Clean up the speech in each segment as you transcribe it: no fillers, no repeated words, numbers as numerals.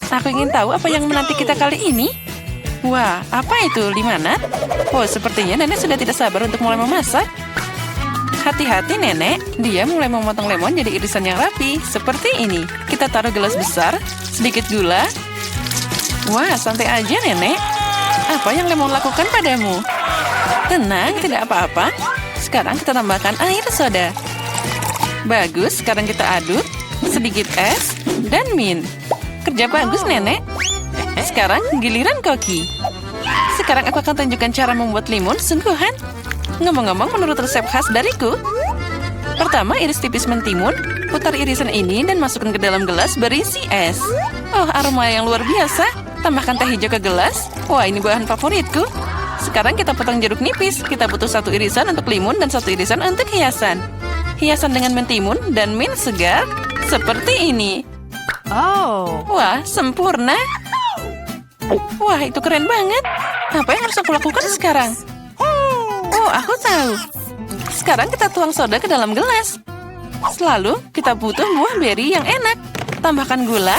Aku ingin tahu apa yang menanti kita kali ini. Wah, apa itu, limonad? Oh, sepertinya nenek sudah tidak sabar untuk mulai memasak. Hati-hati nenek, dia mulai memotong lemon jadi irisan yang rapi, seperti ini. Kita taruh gelas besar, sedikit gula. Wah, santai aja nenek. Apa yang lemon lakukan padamu? Tenang, tidak apa-apa. Sekarang kita tambahkan air soda. Bagus, sekarang kita aduk. Sedikit es dan mint. Kerja bagus nenek. Sekarang giliran koki. Sekarang aku akan tunjukkan cara membuat limun sungguhan. Ngomong-ngomong, menurut resep khas dariku. Pertama, iris tipis mentimun, putar irisan ini dan masukkan ke dalam gelas berisi es. Oh, aroma yang luar biasa. Tambahkan teh hijau ke gelas. Wah, ini bahan favoritku. Sekarang kita potong jeruk nipis. Kita butuh 1 irisan untuk limun dan 1 irisan untuk hiasan. Hiasan dengan mentimun dan mint segar seperti ini. Oh. Wah, sempurna. Wah, itu keren banget. Apa yang harus aku lakukan sekarang? Oh, aku tahu. Sekarang kita tuang soda ke dalam gelas. Selalu kita butuh buah beri yang enak. Tambahkan gula.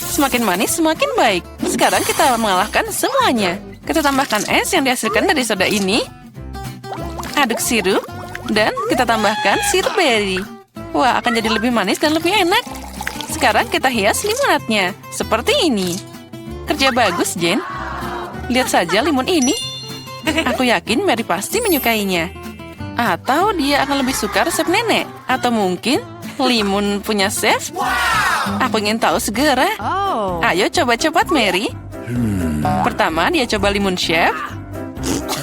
Semakin manis, semakin baik. Sekarang kita mengalahkan semuanya. Kita tambahkan es yang dihasilkan dari soda ini. Aduk sirup. Dan kita tambahkan sirup beri. Wah, akan jadi lebih manis dan lebih enak. Sekarang kita hias limonadnya. Seperti ini. Kerja bagus, Jen. Lihat saja limun ini. Aku yakin Mary pasti menyukainya. Atau dia akan lebih suka resep nenek. Atau mungkin limun punya chef. Aku ingin tahu segera. Ayo coba cepat, Mary. Pertama, dia coba limun chef.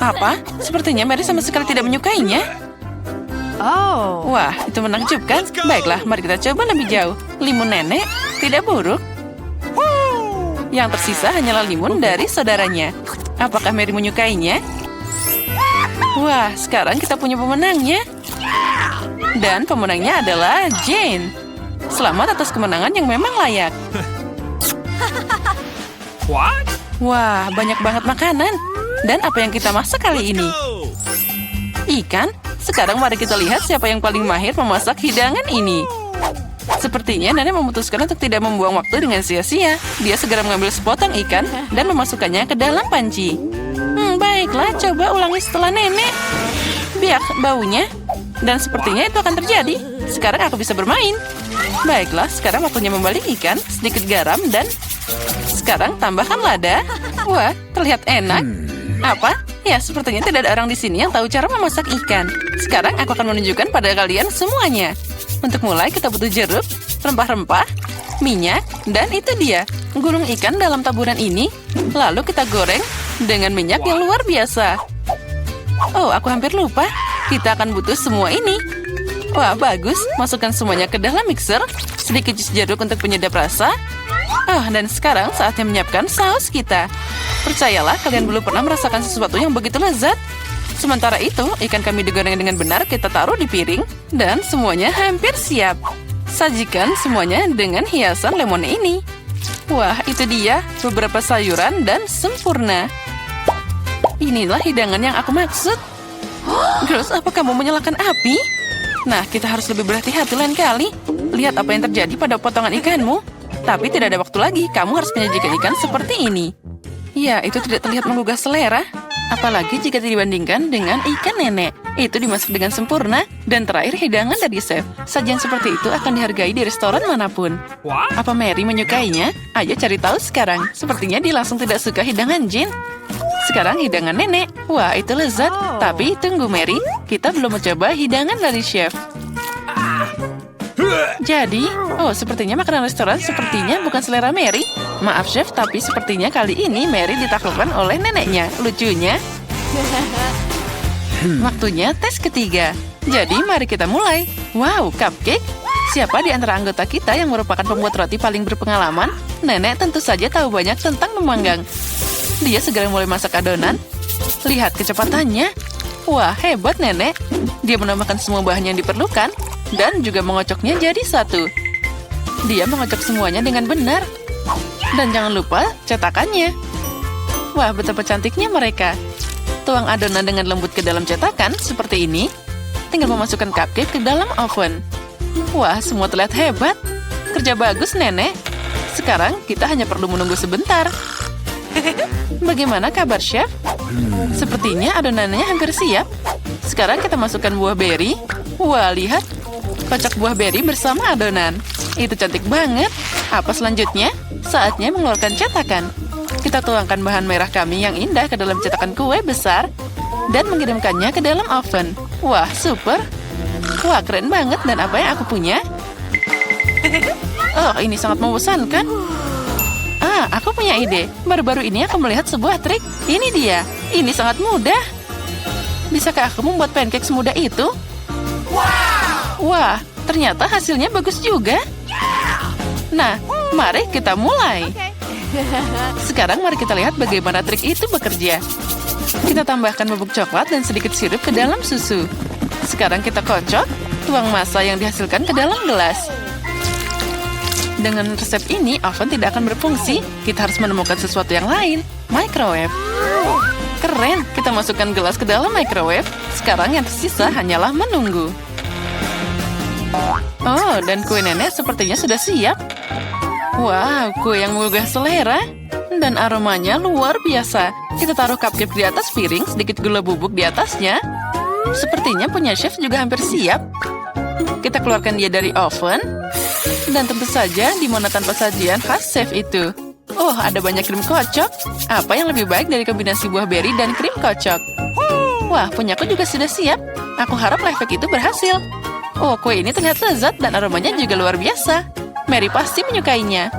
Apa? Sepertinya Mary sama sekali tidak menyukainya. Wah, itu menakjubkan. Baiklah, mari kita coba lebih jauh. Limun nenek tidak buruk. Yang tersisa hanyalah limun dari saudaranya. Apakah Mary menyukainya? Wah, sekarang kita punya pemenangnya. Dan pemenangnya adalah Jane. Selamat atas kemenangan yang memang layak. Wah, banyak banget makanan. Dan apa yang kita masak kali ini? Ikan? Sekarang mari kita lihat siapa yang paling mahir memasak hidangan ini. Sepertinya nenek memutuskan untuk tidak membuang waktu dengan sia-sia. Dia segera mengambil sepotong ikan dan memasukkannya ke dalam panci. Baiklah, coba ulangi setelah nenek. Biak baunya. Dan sepertinya itu akan terjadi. Sekarang aku bisa bermain. Baiklah, sekarang waktunya membalik ikan, sedikit garam, dan sekarang tambahkan lada. Wah, terlihat enak. Apa? Ya, sepertinya tidak ada orang di sini yang tahu cara memasak ikan. Sekarang aku akan menunjukkan pada kalian semuanya. Untuk mulai, kita butuh jeruk, rempah-rempah, minyak, dan itu dia, gulung ikan dalam taburan ini. Lalu kita goreng dengan minyak yang luar biasa. Oh, aku hampir lupa. Kita akan butuh semua ini. Wah, bagus. Masukkan semuanya ke dalam mixer. Sedikit jus jeruk untuk penyedap rasa. Oh, dan sekarang saatnya menyiapkan saus kita. Percayalah, kalian belum pernah merasakan sesuatu yang begitu lezat. Sementara itu, ikan kami digoreng dengan benar, kita taruh di piring. Dan semuanya hampir siap. Sajikan semuanya dengan hiasan lemon ini. Wah, itu dia, beberapa sayuran dan sempurna. Inilah hidangan yang aku maksud. Girls, apa kamu menyalakan api? Nah, kita harus lebih berhati-hati lain kali. Lihat apa yang terjadi pada potongan ikanmu. Tapi tidak ada waktu lagi, kamu harus menyajikan ikan seperti ini. Ya, itu tidak terlihat menggugah selera. Apalagi jika dibandingkan dengan ikan nenek. Itu dimasak dengan sempurna. Dan terakhir, hidangan dari chef. Sajian seperti itu akan dihargai di restoran manapun. Apa Mary menyukainya? Ayo cari tahu sekarang. Sepertinya dia langsung tidak suka hidangan Jin. Sekarang hidangan nenek. Wah, itu lezat. Tapi tunggu Mary, kita belum mencoba hidangan dari chef. Jadi, sepertinya makanan restoran sepertinya bukan selera Mary. Maaf chef, tapi sepertinya kali ini Mary ditaklukkan oleh neneknya. Lucunya. Waktunya tes ketiga. Jadi mari kita mulai. Wow, cupcake. Siapa di antara anggota kita yang merupakan pembuat roti paling berpengalaman? Nenek tentu saja tahu banyak tentang memanggang. Dia segera mulai masak adonan. Lihat kecepatannya. Wah, hebat nenek. Dia menambahkan semua bahan yang diperlukan. Dan juga mengocoknya jadi satu. Dia mengocok semuanya dengan benar. Dan jangan lupa cetakannya. Wah, betapa cantiknya mereka. Tuang adonan dengan lembut ke dalam cetakan seperti ini. Tinggal memasukkan cupcake ke dalam oven. Wah, semua terlihat hebat. Kerja bagus, nenek. Sekarang kita hanya perlu menunggu sebentar. Bagaimana kabar, Chef? Sepertinya adonannya hampir siap. Sekarang kita masukkan buah beri. Wah, lihat. Kocok buah beri bersama adonan. Itu cantik banget. Apa selanjutnya? Saatnya mengeluarkan cetakan. Kita tuangkan bahan merah kami yang indah ke dalam cetakan kue besar dan mengirimkannya ke dalam oven. Wah, super. Wah, keren banget. Dan apa yang aku punya? Oh, ini sangat membosankan. Aku punya ide. Baru-baru ini aku melihat sebuah trik. Ini dia. Ini sangat mudah. Bisakah aku membuat pancake semudah itu? Wah, ternyata hasilnya bagus juga. Nah, mari kita mulai. Sekarang mari kita lihat bagaimana trik itu bekerja. Kita tambahkan bubuk coklat dan sedikit sirup ke dalam susu. Sekarang kita kocok, tuang massa yang dihasilkan ke dalam gelas. Dengan resep ini, oven tidak akan berfungsi. Kita harus menemukan sesuatu yang lain. Microwave. Keren, kita masukkan gelas ke dalam microwave. Sekarang yang tersisa hanyalah menunggu. Oh, dan kue nenek sepertinya sudah siap. Wow, kue yang menggugah selera. Dan aromanya luar biasa. Kita taruh cupcake di atas piring, sedikit gula bubuk di atasnya. Sepertinya punya chef juga hampir siap. Kita keluarkan dia dari oven. Dan tentu saja di mana tanpa sajian khas chef itu. Oh, ada banyak krim kocok. Apa yang lebih baik dari kombinasi buah beri dan krim kocok? Wah, punyaku juga sudah siap. Aku harap life hack itu berhasil. Oh, kue ini terlihat lezat dan aromanya juga luar biasa. Mary pasti menyukainya.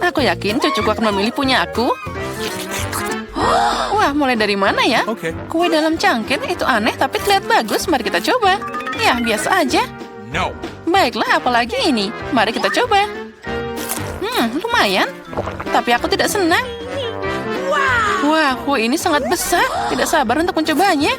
Aku yakin cucuku akan memilih punya aku. Wah, mulai dari mana ya? Kue dalam cangkir itu aneh tapi terlihat bagus. Mari kita coba. Ya, biasa aja. Baiklah, apalagi ini. Mari kita coba. Lumayan. Tapi aku tidak senang. Wah, kue ini sangat besar. Tidak sabar untuk mencobanya.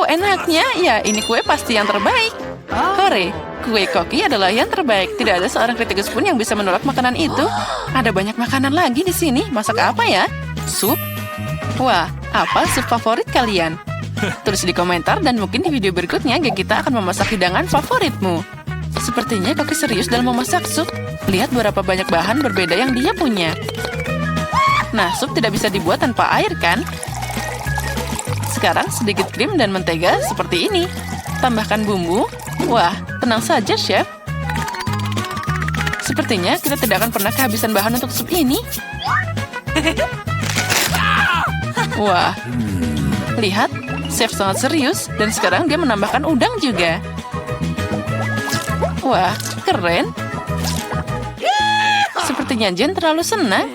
Enaknya. Ya, ini kue pasti yang terbaik. Hore, kue koki adalah yang terbaik. Tidak ada seorang kritikus pun yang bisa menolak makanan itu. Ada banyak makanan lagi di sini. Masak apa ya? Sup? Wah, apa sup favorit kalian? Tulis di komentar dan mungkin di video berikutnya kita akan memasak hidangan favoritmu. Sepertinya Koki serius dalam memasak sup. Lihat berapa banyak bahan berbeda yang dia punya. Nah, sup tidak bisa dibuat tanpa air, kan? Sekarang sedikit krim dan mentega seperti ini. Tambahkan bumbu. Wah, tenang saja, Chef. Sepertinya kita tidak akan pernah kehabisan bahan untuk sup ini. Wah, lihat. Chef sangat serius. Dan sekarang dia menambahkan udang juga. Wah, keren. Sepertinya Jane terlalu senang.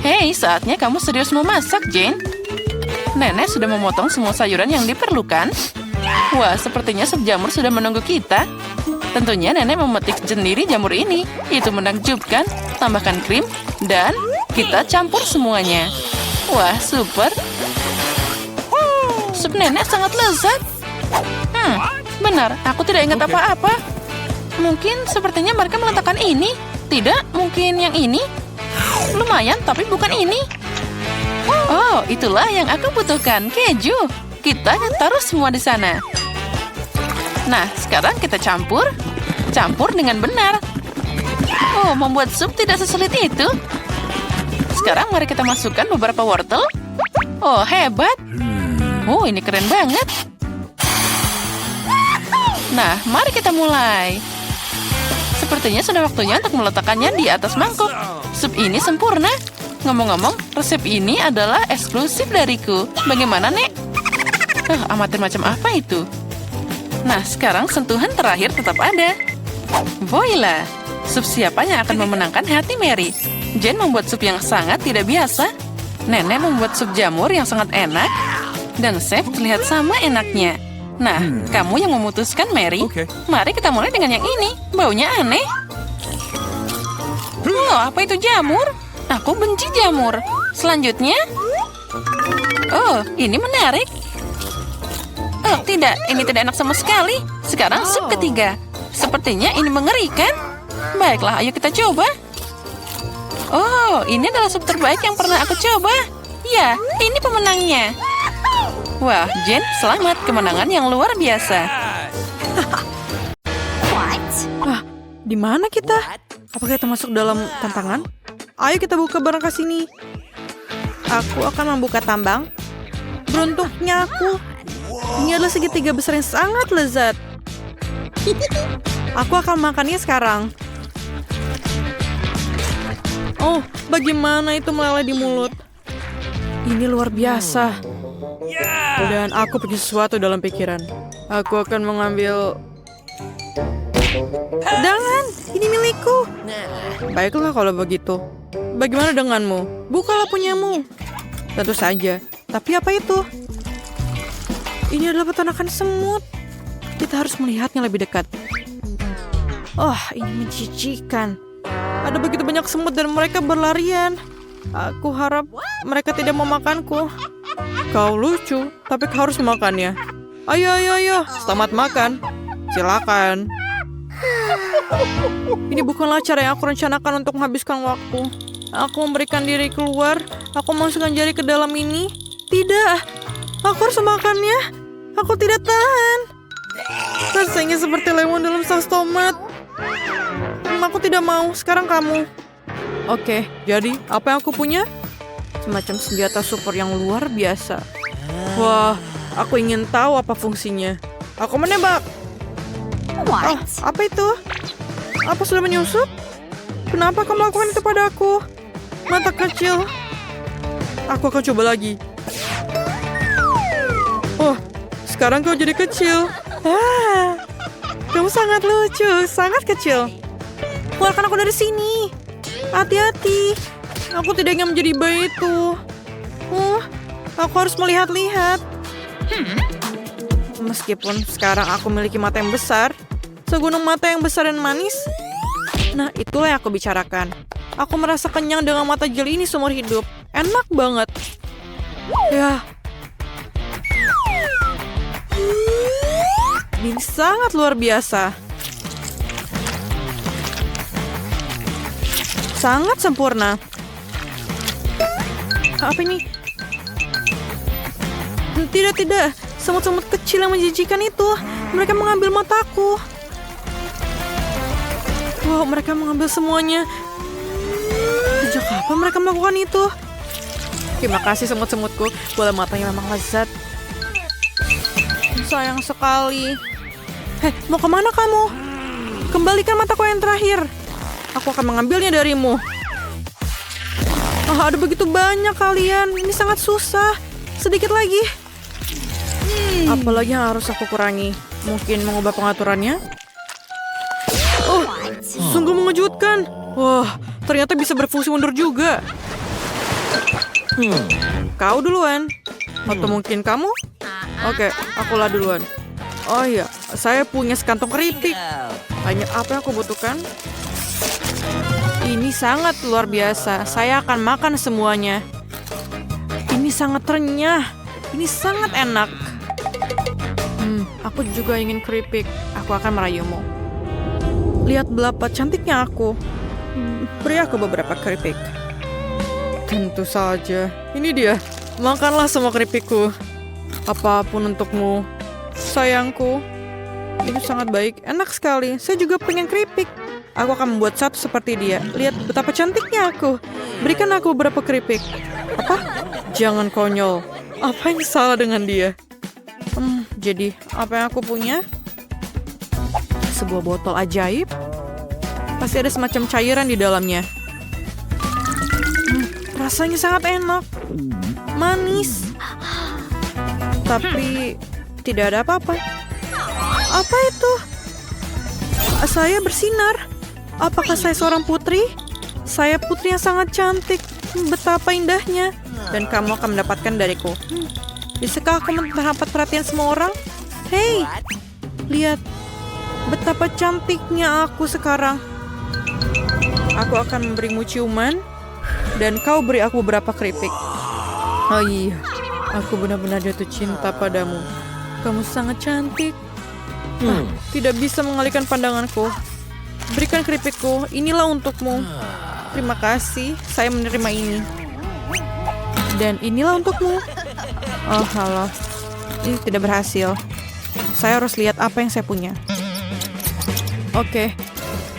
Hei, saatnya kamu serius memasak, Jane. Nenek sudah memotong semua sayuran yang diperlukan. Wah, sepertinya sup jamur sudah menunggu kita. Tentunya nenek memetik sendiri jamur ini. Itu menakjubkan. Tambahkan krim dan kita campur semuanya. Wah, super. Sup nenek sangat lezat. Benar, aku tidak ingat apa-apa. Mungkin sepertinya mereka meletakkan ini. Tidak, mungkin yang ini. Lumayan, tapi bukan ini. Oh, itulah yang aku butuhkan, keju. Kita taruh semua di sana. Nah, sekarang kita campur. Campur dengan benar. Oh, membuat sup tidak sesulit itu. Sekarang mari kita masukkan beberapa wortel. Oh, hebat. Oh, ini keren banget. Nah, mari kita mulai. Sepertinya sudah waktunya untuk meletakkannya di atas mangkuk. Sup ini sempurna. Ngomong-ngomong, resep ini adalah eksklusif dariku. Bagaimana, Nek? Amatir macam apa itu? Nah, sekarang sentuhan terakhir tetap ada. Voila! Sup siapa yang akan memenangkan hati Mary? Jane membuat sup yang sangat tidak biasa. Nenek membuat sup jamur yang sangat enak. Dan Chef terlihat sama enaknya. Nah, kamu yang memutuskan, Mary. Mari kita mulai dengan yang ini. Baunya aneh. Oh, apa itu jamur? Aku benci jamur. Selanjutnya. Oh, ini menarik. Oh, tidak. Ini tidak enak sama sekali. Sekarang sup ketiga. Sepertinya ini mengerikan. Baiklah, ayo kita coba. Oh, ini adalah sup terbaik yang pernah aku coba. Ya, ini pemenangnya. Wah, Jane, selamat. Kemenangan yang luar biasa. Di mana kita? Apakah itu masuk dalam tantangan? Ayo kita buka barang ke sini. Aku akan membuka tambang. Beruntungnya aku. Ini adalah segitiga besar yang sangat lezat. Aku akan makannya sekarang. Oh, bagaimana itu meleleh di mulut? Ini luar biasa. Dan aku punya sesuatu dalam pikiran. Aku akan mengambil... Jangan, ini milikku. Baiklah kalau begitu. Bagaimana denganmu? Bukalah punyamu. Tentu saja. Tapi apa itu? Ini adalah peternakan semut. Kita harus melihatnya lebih dekat. Oh, ini menjijikan. Ada begitu banyak semut dan mereka berlarian. Aku harap mereka tidak mau makanku. Kau lucu, tapi kau harus memakannya. Ayo, ayo, ayo. Selamat makan. Silakan. Ini bukanlah cara yang aku rencanakan untuk menghabiskan waktu. Aku memberikan diri keluar. Aku memasukkan jari ke dalam ini. Tidak. Aku harus memakannya. Aku tidak tahan. Rasanya seperti lemon dalam saus tomat. Aku tidak mau. Sekarang kamu. Oke, jadi apa yang aku punya? Semacam senjata super yang luar biasa. Wah, aku ingin tahu apa fungsinya. Aku menembak. Oh, apa itu? Apa sudah menyusup? Kenapa kamu melakukan itu padaku? Mata kecil. Aku akan coba lagi. Oh, sekarang kau jadi kecil. Kamu sangat lucu, sangat kecil. Keluarkan aku dari sini. Hati-hati. Aku tidak ingin menjadi bayi itu. Aku harus melihat-lihat. Meskipun sekarang aku memiliki mata yang besar, segunung mata yang besar dan manis. Nah, itulah yang aku bicarakan. Aku merasa kenyang dengan mata jeli ini seumur hidup. Enak banget. Ya. Ini sangat luar biasa. Sangat sempurna. Apa ini? Tidak, tidak. Semut-semut kecil yang menjijikan itu. Mereka mengambil mataku. Wow, mereka mengambil semuanya. Sejak kapan mereka melakukan itu? Terima kasih semut-semutku. Bola matanya memang lezat. Sayang sekali. Hei, mau kemana kamu? Kembalikan mataku yang terakhir. Aku akan mengambilnya darimu. Ada begitu banyak kalian. Ini sangat susah. Sedikit lagi. Apalagi yang harus aku kurangi? Mungkin mengubah pengaturannya? Oh, sungguh mengejutkan. Wah, ternyata bisa berfungsi mundur juga. Kau duluan. Atau mungkin kamu? Oke, akulah duluan. Oh iya, saya punya sekantong keripik. Hanya apa yang aku butuhkan? Ini sangat luar biasa. Saya akan makan semuanya. Ini sangat renyah. Ini sangat enak. Aku juga ingin keripik. Aku akan merayumu. Lihat betapa cantiknya aku. Beri aku beberapa keripik. Tentu saja. Ini dia. Makanlah semua keripikku. Apapun untukmu. Sayangku. Ini sangat baik. Enak sekali. Saya juga pengen keripik. Aku akan membuat satu seperti dia. Lihat betapa cantiknya aku. Berikan aku beberapa keripik. Apa? Jangan konyol. Apa yang salah dengan dia? Jadi, apa yang aku punya? Sebuah botol ajaib. Pasti ada semacam cairan di dalamnya. Rasanya sangat enak. Manis. Tapi, tidak ada apa-apa. Apa itu? Saya bersinar. Apakah saya seorang putri? Saya putri yang sangat cantik. Betapa indahnya. Dan kamu akan mendapatkan dariku. Bisakah aku mendapat perhatian semua orang? Hei, lihat. Betapa cantiknya aku sekarang. Aku akan memberimu ciuman. Dan kau beri aku beberapa keripik. Oh iya, aku benar-benar jatuh cinta padamu. Kamu sangat cantik. Tidak bisa mengalihkan pandanganku. Berikan keripikku, inilah untukmu. Terima kasih, saya menerima ini. Dan inilah untukmu. Oh, halo. Ini tidak berhasil. Saya harus lihat apa yang saya punya. Oke.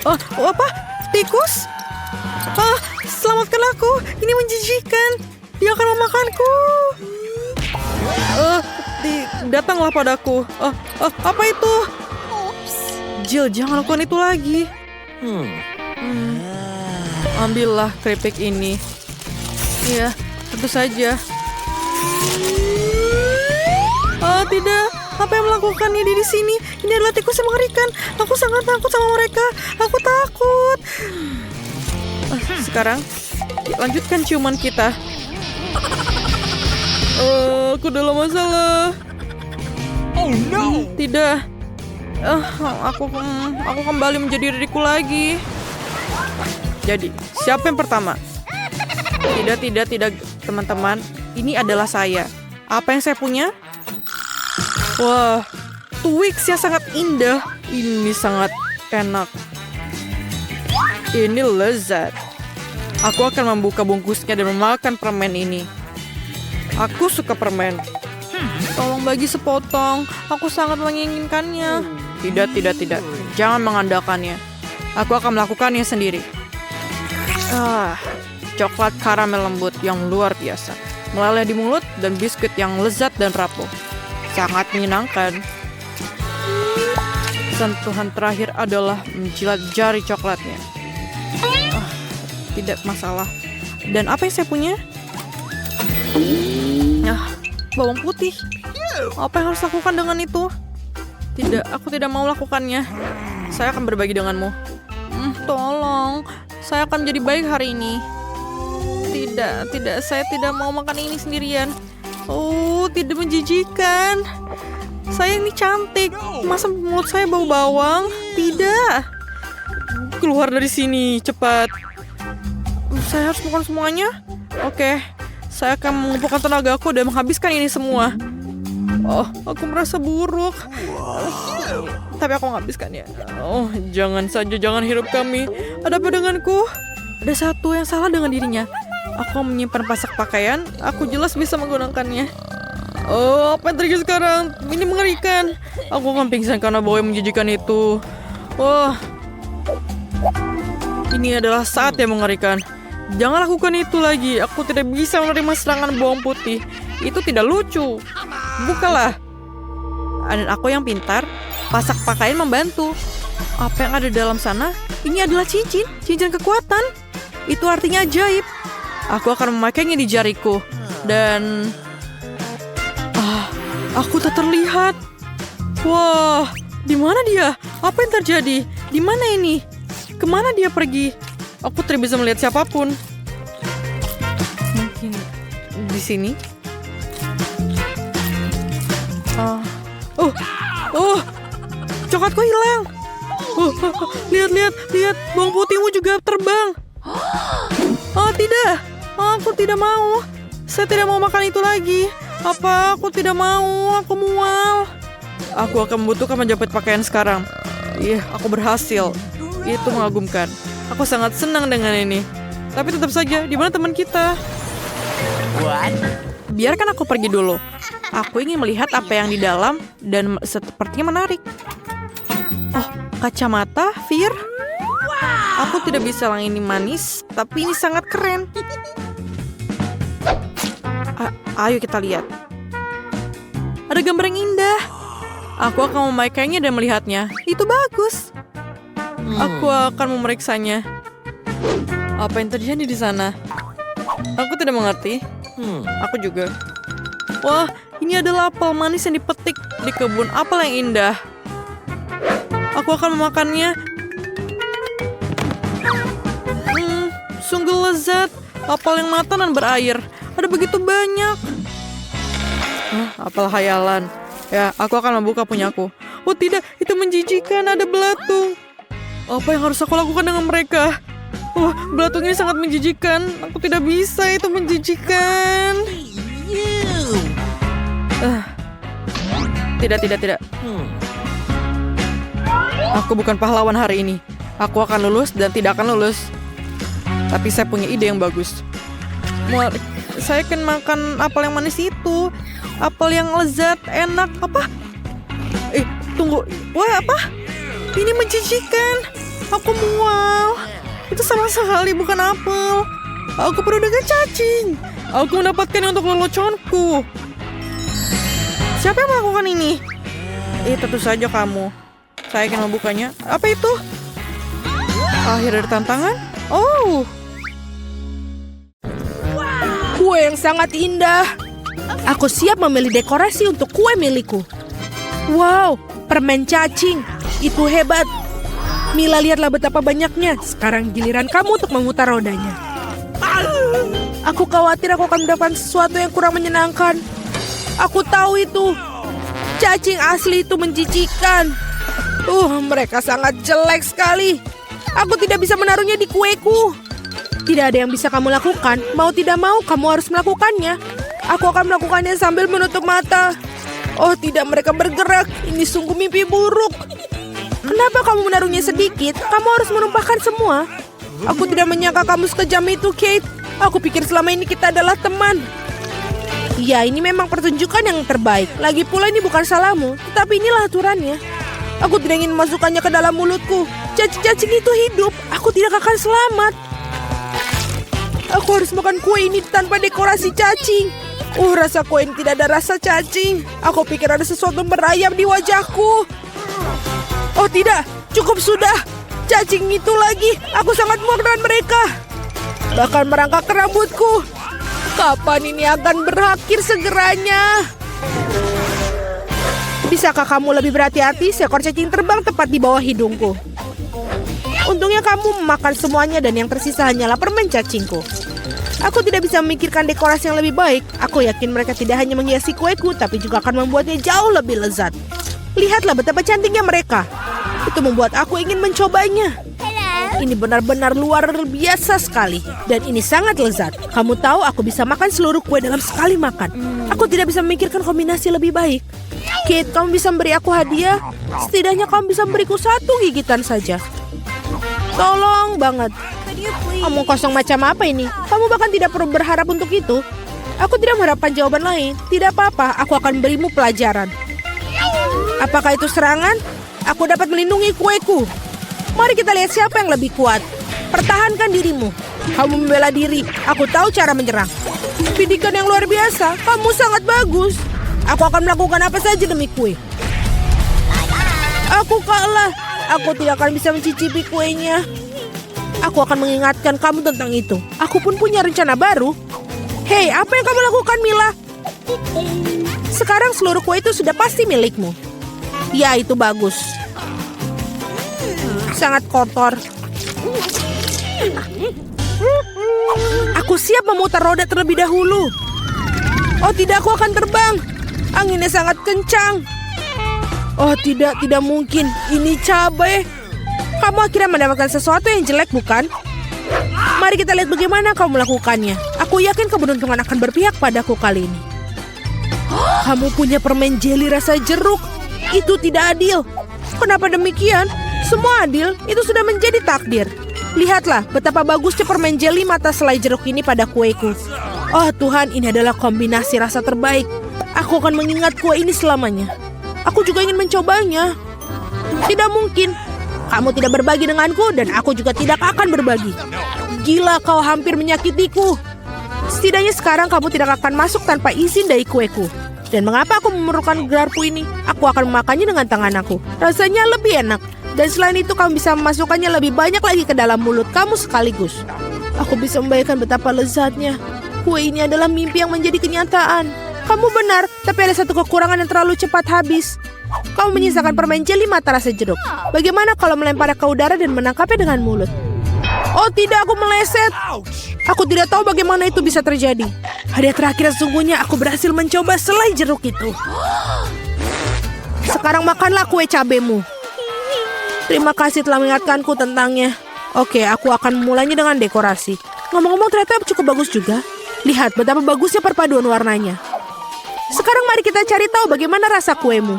Oh, apa? Tikus? Ah, selamatkan aku. Ini menjijikan. Dia akan memakanku. Datanglah padaku. Apa itu? Jill, jangan lakukan itu lagi. Ambillah keripik ini. Iya, tentu saja. Tidak. Apa yang melakukannya di sini? Ini adalah tikus yang mengerikan. Aku sangat takut sama mereka. Aku takut. Sekarang, lanjutkan ciuman kita. Aku dalam masalah. Oh no! Tidak. Aku kembali menjadi diriku lagi. Jadi, siapa yang pertama? Tidak, teman-teman. Ini adalah saya. Apa yang saya punya? Wah, Twix yang sangat indah. Ini sangat enak. Ini lezat. Aku akan membuka bungkusnya dan memakan permen ini. Aku suka permen. Tolong bagi sepotong. Aku sangat menginginkannya. Tidak. Jangan mengandalkannya. Aku akan melakukannya sendiri. Coklat karamel lembut yang luar biasa. Meleleh di mulut dan biskuit yang lezat dan rapuh. Sangat menyenangkan. Sentuhan terakhir adalah menjilat jari coklatnya. Tidak masalah. Dan apa yang saya punya? Bawang putih. Apa yang harus lakukan dengan itu? Tidak, aku tidak mau lakukannya. Saya akan berbagi denganmu. Tolong, saya akan menjadi baik hari ini. Tidak, saya tidak mau makan ini sendirian. Tidak menjijikan. Saya ini cantik. Masa mulut saya bau bawang? Tidak. Keluar dari sini, cepat. Saya harus makan semuanya? Oke. Saya akan mengumpulkan tenagaku dan menghabiskan ini semua. Aku merasa buruk. Tapi aku menghabiskannya. Jangan hirup kami. Ada apa denganku? Ada satu yang salah dengan dirinya. Aku menyimpan pasak pakaian. Aku jelas bisa menggunakannya. Apa yang terjadi sekarang? Ini mengerikan. Aku akan pingsan karena bau yang menjijikan itu. Ini adalah saat yang mengerikan. Jangan lakukan itu lagi. Aku tidak bisa menerima serangan bawang putih. Itu tidak lucu. Bukalah. Dan aku yang pintar, pasak pakaian membantu. Apa yang ada dalam sana? Ini adalah cincin kekuatan. Itu artinya ajaib. Aku akan memakainya di jariku. Dan aku tak terlihat. Wah, di mana dia? Apa yang terjadi? Di mana ini? Kemana dia pergi? Aku tidak bisa melihat siapapun. Mungkin di sini. Coklatku hilang. Lihat. Bawang putihmu juga terbang. Tidak. Aku tidak mau. Saya tidak mau makan itu lagi. Aku tidak mau. Aku mual. Aku akan membutuhkan menjepit pakaian sekarang. Aku berhasil. Itu mengagumkan. Aku sangat senang dengan ini. Tapi tetap saja, di mana teman kita? Biarkan aku pergi dulu. Aku ingin melihat apa yang di dalam dan sepertinya menarik. Kacamata, Fir. Aku tidak bisa bilang ini manis, tapi ini sangat keren. Ayo kita lihat. Ada gambar yang indah. Aku akan memakainya dan melihatnya. Itu bagus. Aku akan memeriksanya. Apa yang terjadi di sana? Aku tidak mengerti. Aku juga. Wah, ini adalah apel manis yang dipetik di kebun apel yang indah. Aku akan memakannya. Sungguh lezat. Apel yang matang dan berair. Ada begitu banyak. Apel hayalan. Ya, aku akan membuka punyaku. Tidak, itu menjijikan. Ada belatung. Apa yang harus aku lakukan dengan mereka? Belatung ini sangat menjijikan. Aku tidak bisa, itu menjijikan. Tidak. Aku bukan pahlawan hari ini. Aku akan lulus dan tidak akan lulus. Tapi saya punya ide yang bagus. Saya akan makan apel yang manis itu. Apel yang lezat, enak. Apa? Tunggu. Apa? Ini menjijikan. Aku mual. Itu sama sekali bukan apel. Aku perlu dengan cacing. Aku mendapatkannya untuk leluconku. Siapa yang melakukan ini? Tentu saja kamu. Saya akan membukanya. Apa itu? Akhir dari tantangan? Oh, Kue yang sangat indah. Aku siap memilih dekorasi untuk kue milikku. Wow, permen cacing. Itu hebat. Mila, lihatlah betapa banyaknya. Sekarang giliran kamu untuk memutar rodanya. Aku khawatir aku akan mendapatkan sesuatu yang kurang menyenangkan. Aku tahu itu. Cacing asli itu menjijikan. Mereka sangat jelek sekali. Aku tidak bisa menaruhnya di kueku. Tidak ada yang bisa kamu lakukan. Mau tidak mau, kamu harus melakukannya. Aku akan melakukannya sambil menutup mata. Oh tidak, mereka bergerak. Ini sungguh mimpi buruk. Kenapa kamu menaruhnya sedikit? Kamu harus menumpahkan semua. Aku tidak menyangka kamu sekejam itu, Kate. Aku pikir selama ini kita adalah teman. Ya, ini memang pertunjukan yang terbaik. Lagi pula ini bukan salahmu, tetapi inilah aturannya. Aku tidak ingin memasukkannya ke dalam mulutku. Cacing-cacing itu hidup. Aku tidak akan selamat. Aku harus makan kue ini tanpa dekorasi cacing. Rasa kue ini tidak ada rasa cacing. Aku pikir ada sesuatu merayap di wajahku. Oh tidak, cukup sudah. Cacing itu lagi. Aku sangat muak dengan mereka. Bahkan merangkak ke rambutku. Kapan ini akan berakhir segeranya? Bisakah kamu lebih berhati-hati? Seekor cacing terbang tepat di bawah hidungku. Untungnya kamu memakan semuanya dan yang tersisa hanyalah permen cacingku. Aku tidak bisa memikirkan dekorasi yang lebih baik. Aku yakin mereka tidak hanya menghiasi kueku, tapi juga akan membuatnya jauh lebih lezat. Lihatlah betapa cantiknya mereka. Itu membuat aku ingin mencobanya. Ini benar-benar luar biasa sekali. Dan ini sangat lezat. Kamu tahu aku bisa makan seluruh kue dalam sekali makan. Aku tidak bisa memikirkan kombinasi lebih baik. Kate, kamu bisa memberi aku hadiah? Setidaknya kamu bisa memberiku satu gigitan saja. Tolong banget. Omong kosong macam apa ini? Kamu bahkan tidak perlu berharap untuk itu. Aku tidak mengharapkan jawaban lain. Tidak apa-apa, aku akan berimu pelajaran. Apakah itu serangan? Aku dapat melindungi kueku. Mari kita lihat siapa yang lebih kuat. Pertahankan dirimu. Kamu membela diri. Aku tahu cara menyerang. Bidikan yang luar biasa. Kamu sangat bagus. Aku akan melakukan apa saja demi kue. Aku kalah. Aku tidak akan bisa mencicipi kuenya. Aku akan mengingatkan kamu tentang itu. Aku pun punya rencana baru. Hei, apa yang kamu lakukan, Mila? Sekarang seluruh kue itu sudah pasti milikmu. Ya, itu bagus. Sangat kotor. Aku siap memutar roda terlebih dahulu. Oh tidak, aku akan terbang. Anginnya sangat kencang. Oh tidak mungkin. Ini cabai. Kamu akhirnya mendapatkan sesuatu yang jelek, bukan? Mari kita lihat bagaimana kamu melakukannya. Aku yakin keberuntungan akan berpihak padaku kali ini. Kamu punya permen jeli rasa jeruk. Itu tidak adil. Kenapa demikian? Semua adil, itu sudah menjadi takdir. Lihatlah betapa bagusnya permen jeli mata selai jeruk ini pada kueku. Oh Tuhan, ini adalah kombinasi rasa terbaik. Aku akan mengingat kue ini selamanya. Aku juga ingin mencobanya. Tidak mungkin. Kamu tidak berbagi denganku dan aku juga tidak akan berbagi. Gila, kau hampir menyakitiku. Setidaknya sekarang kamu tidak akan masuk tanpa izin dari kueku. Dan mengapa aku memerlukan gelarku ini? Aku akan memakannya dengan tangan aku. Rasanya lebih enak. Dan selain itu kamu bisa memasukkannya lebih banyak lagi ke dalam mulut kamu sekaligus. Aku bisa membayangkan betapa lezatnya. Kue ini adalah mimpi yang menjadi kenyataan. Kamu benar, tapi ada satu kekurangan yang terlalu cepat habis. Kamu menyisakan permen jeli mata rasa jeruk. Bagaimana kalau melemparnya ke udara dan menangkapnya dengan mulut? Oh tidak, aku meleset. Aku tidak tahu bagaimana itu bisa terjadi. Hadiah terakhir sesungguhnya aku berhasil mencoba selai jeruk itu. Sekarang makanlah kue cabemu. Terima kasih telah mengingatkanku tentangnya. Oke, aku akan memulainya dengan dekorasi. Ngomong-ngomong ternyata cukup bagus juga. Lihat betapa bagusnya perpaduan warnanya. Sekarang mari kita cari tahu bagaimana rasa kuemu.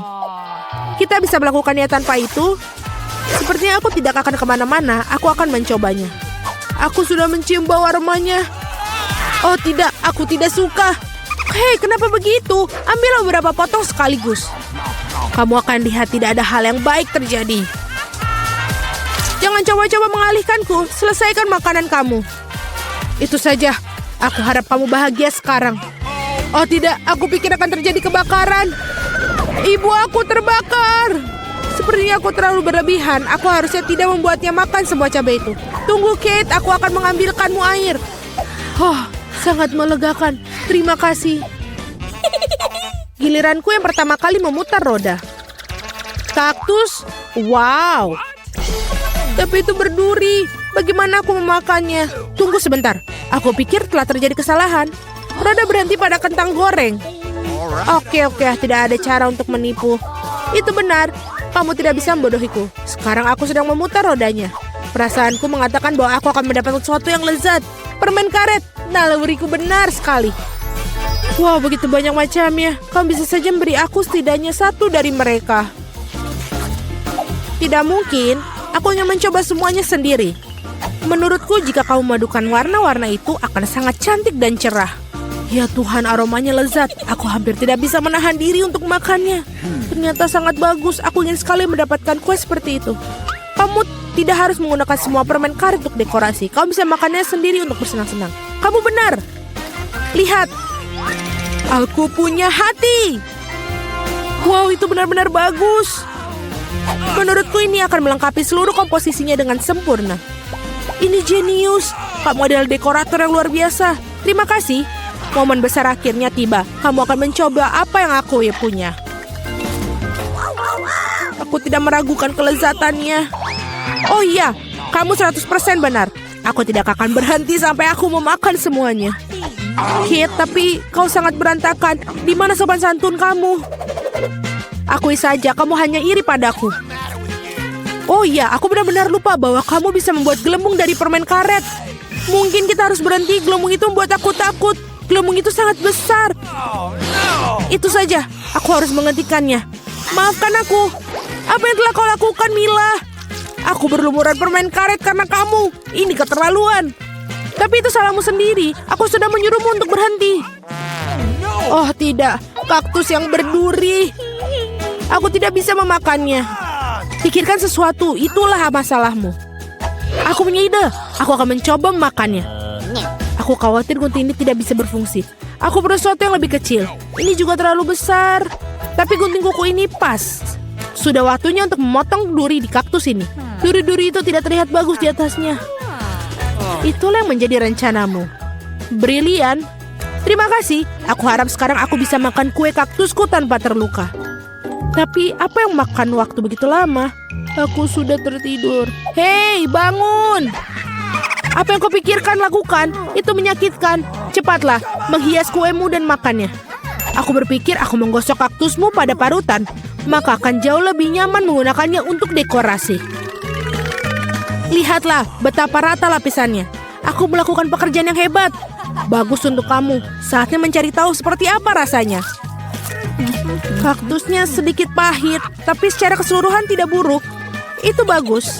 Kita bisa melakukannya tanpa itu. Sepertinya aku tidak akan kemana-mana. Aku akan mencobanya. Aku sudah mencium bau aromanya. Oh tidak, aku tidak suka. Hei, kenapa begitu? Ambillah beberapa potong sekaligus. Kamu akan lihat tidak ada hal yang baik terjadi. Jangan coba-coba mengalihkanku. Selesaikan makanan kamu. Itu saja. Aku harap kamu bahagia sekarang. Oh tidak, aku pikir akan terjadi kebakaran. Ibu aku terbakar. Sepertinya aku terlalu berlebihan. Aku harusnya tidak membuatnya makan semua cabai itu. Tunggu Kate, aku akan mengambilkanmu air. Oh, sangat melegakan. Terima kasih. Giliranku yang pertama kali memutar roda. Kaktus? Wow. Tapi itu berduri. Bagaimana aku memakannya? Tunggu sebentar. Aku pikir telah terjadi kesalahan. Roda berhenti pada kentang goreng. Oke, tidak ada cara untuk menipu. Itu benar. Kamu tidak bisa membodohiku. Sekarang aku sedang memutar rodanya. Perasaanku mengatakan bahwa aku akan mendapatkan sesuatu yang lezat. Permen karet. Naluriku benar sekali. Wow, begitu banyak macamnya. Kamu bisa saja memberi aku setidaknya satu dari mereka. Tidak mungkin. Aku ingin mencoba semuanya sendiri. Menurutku jika kamu memadukan warna-warna itu akan sangat cantik dan cerah. Ya Tuhan, aromanya lezat. Aku hampir tidak bisa menahan diri untuk makannya. Ternyata sangat bagus. Aku ingin sekali mendapatkan kue seperti itu. Kamu tidak harus menggunakan semua permen karet untuk dekorasi. Kamu bisa makannya sendiri untuk bersenang-senang. Kamu benar. Lihat. Aku punya hati. Wow, itu benar-benar bagus. Menurutku ini akan melengkapi seluruh komposisinya dengan sempurna. Ini jenius. Kamu adalah dekorator yang luar biasa. Terima kasih. Momen besar akhirnya tiba. Kamu akan mencoba apa yang aku punya. Aku tidak meragukan kelezatannya. Oh iya, kamu 100% benar. Aku tidak akan berhenti sampai aku memakan semuanya. Kit, tapi kau sangat berantakan. Di mana sopan santun kamu? Akui saja, kamu hanya iri padaku. Oh iya, aku benar-benar lupa bahwa kamu bisa membuat gelembung dari permen karet. Mungkin kita harus berhenti, gelembung itu membuat aku takut. Gelembung itu sangat besar. Itu saja, aku harus menghentikannya. Maafkan aku. Apa yang telah kau lakukan, Mila? Aku berlumuran permen karet karena kamu. Ini keterlaluan. Tapi itu salahmu sendiri. Aku sudah menyuruhmu untuk berhenti. Oh tidak, kaktus yang berduri. Aku tidak bisa memakannya. Pikirkan sesuatu, itulah masalahmu. Aku punya ide. Aku akan mencoba memakannya. Aku khawatir gunting ini tidak bisa berfungsi. Aku perlu sesuatu yang lebih kecil. Ini juga terlalu besar. Tapi gunting kuku ini pas. Sudah waktunya untuk memotong duri di kaktus ini. Duri-duri itu tidak terlihat bagus di atasnya. Itulah yang menjadi rencanamu. Brilian. Terima kasih. Aku harap sekarang aku bisa makan kue kaktusku tanpa terluka. Tapi apa yang makan waktu begitu lama? Aku sudah tertidur. Hei, bangun! Apa yang kau pikirkan lakukan? Itu menyakitkan. Cepatlah, menghias kuemu dan makannya. Aku berpikir aku menggosok kaktusmu pada parutan, maka akan jauh lebih nyaman menggunakannya untuk dekorasi. Lihatlah betapa rata lapisannya. Aku melakukan pekerjaan yang hebat. Bagus untuk kamu. Saatnya mencari tahu seperti apa rasanya. Kaktusnya sedikit pahit, tapi secara keseluruhan tidak buruk. Itu bagus.